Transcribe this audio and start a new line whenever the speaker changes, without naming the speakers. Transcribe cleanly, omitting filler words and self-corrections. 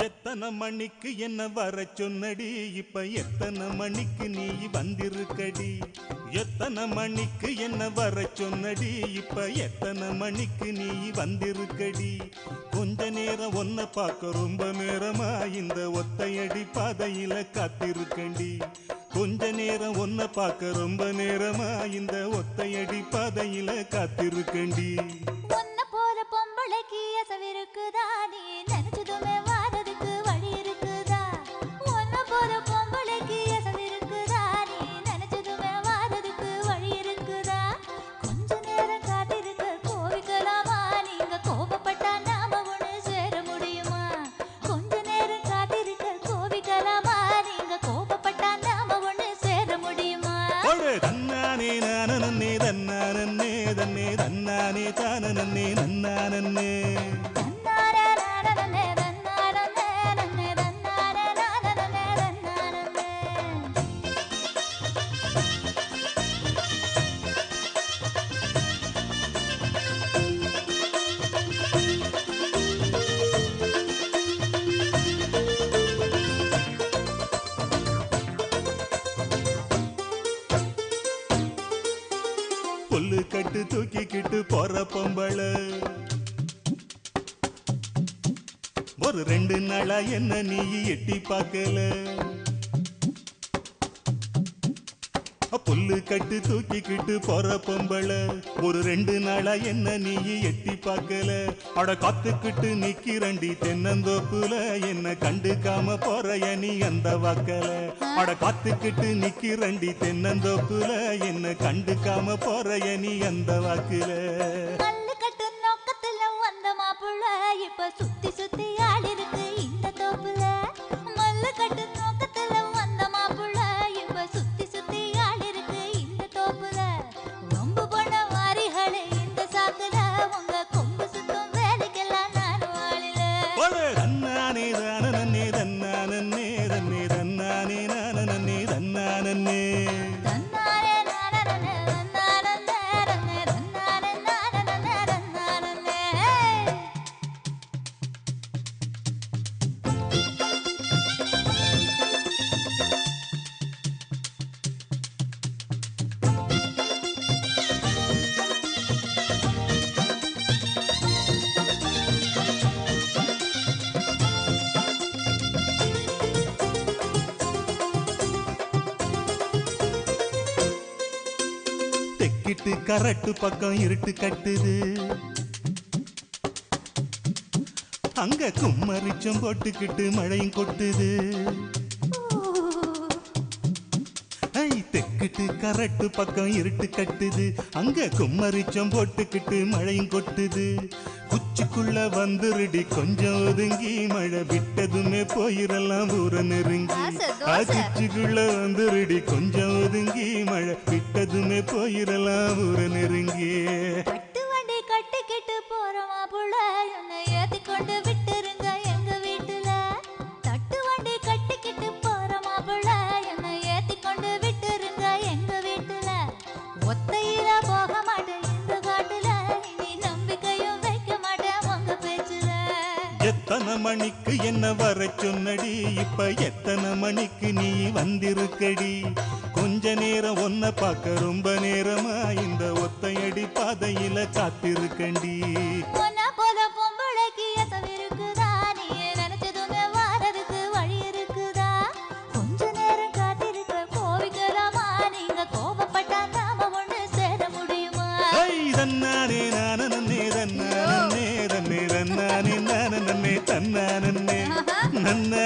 எத்தனை மணிக்கு என்ன வர சொன்னடி இப்ப எத்தனை மணிக்கு நீ வந்திருக்கடி எத்தனை மணிக்கு என்ன வர சொன்னடி இப்ப எத்தனை மணிக்கு நீ வந்திருக்கடி கொஞ்ச நேரம் ஒன்ன பார்க்க ரொம்ப நேரமா இந்த ஒத்தையடி பாதையில காத்திருக்கண்டி கொஞ்ச நேரம் ஒன்ன பார்க்க ரொம்ப நேரமா இந்த ஒத்தையடி பாதையில காத்திருக்கண்டி
ஒன்ன போற பொம்பளைக்கு எசவிருக்குதா நீ நினைச்சதுமே வாரதுக்கு வழி இருக்குதா ஒன்ன போற பொம்பளைக்கு எசவிருக்குதா நீ நினைச்சதுமே வாரதுக்கு வழி இருக்குதா கொஞ்ச நேரம் காத்திருக்க கோவிக்கலாமா நீங்க கோபப்பட்டா நாம ஒண்ணு சேர முடியுமா கொஞ்ச நேரம் காத்திருக்க கோவிக்கலாமா நீங்க கோபப்பட்டா நாம ஒண்ணு சேர முடியுமா
தன்னானே நானே தன்னானே தன்னே தன்னானே தானே நன்னானே புல்லு கட்டு தூக்கிக்கிட்டு போற பொம்பள ஒரு 2 நாளா என்ன நீ எட்டி பார்க்கல புல்லு கட்டு தூக்கிக்கிட்டு போற பொம்பள ஒரு 2 நாளா என்ன நீ எட்டி பார்க்கல அட காத்துக்கிட்டு நிக்கிறண்டி தென்னந்தோப்புல என்ன கண்டுக்காம போறைய நீ அந்த வாக்கல அட காத்துக்கிட்டு நிக்கிறண்டி தென்னந்தோப்புல என்ன கண்டுக்காம போறைய நீ அந்த வாக்குல
மல்லு கட்டு நோக்கத்துல வந்த மாப்புள்ள இப்ப சுத்தி சுத்தி ஆடி இருக்கு இந்த தோப்புல மல்லு கட்டு நோக்கத்துல வந்த மாப்புள்ள இப்ப சுத்தி சுத்தி ஆடி இருக்கு இந்த தோப்புல ரொம்ப போன வாரிகளே இந்த சாக்குல உங்க கொம்பு சுத்தம் வேலைக்கெல்லாம் நான் வாழில
தன்னானே தானே தன்னானே தன்னே தன்னானே நானே தன்னானே தெக்கிட்டு கரட்டு பக்கம் இருட்டு கட்டுது அங்க கும்மரிச்சம் போட்டுக்கிட்டு மழையும் கொட்டுது தெக்கிட்டு கரட்டு பக்கம் இருட்டு கட்டுது அங்க கும்மரிச்சம் போட்டுக்கிட்டு மழையும் கொட்டுது குச்சிக்குள்ள வந்துருடி கொஞ்சம் ஒதுங்கி மழை விட்டதுமே போயிரலாம் ஊர நெருங்கி குச்சிக்குள்ள வந்துருடி கொஞ்சம் ஒதுங்கி மழை விட்டதுமே போயிரலாம் ஊர நெருங்கி
கட்டு வண்டி கட்டிக்கிட்டு போறமா புள்ள என்னை ஏத்தி கொண்டு விட்டுருங்க எங்க வீட்டுல தட்டு வண்டி கட்டிக்கிட்டு போறமா புள்ள என்னை ஏத்தி கொண்டு விட்டுருங்க எங்க வீட்டுல ஒத்தையில போக மாட்டேன் இந்த காட்டுல இனி நம்பிக்கையும் வைக்க மாட்டேன் உங்க பேச்சுல
எத்தனை மணிக்கு என்ன வர சொன்னடி இப்ப எத்தனை மணிக்கு நீ வந்திருக்கடி கொஞ்ச நேரம் ஒன்ன பார்க்க ரொம்ப நேரமா இந்த ஒத்தையடி பாதையில காத்திருக்கண்டி
ஒன்ன போல பொம்பளைக்கு எசவிருக்குதா நீ நினைச்சதுமே வாரதுக்கு வழி இருக்குதா கொஞ்ச நேரம் காத்திருக்க கோவிக்கலாமா நீங்க கோபப்பட்டா நாம ஒண்ணு சேர முடியுமா
தன்னானே நானே தன்னானே தன்னே தன்னானே நானே தன்னானே நன்னா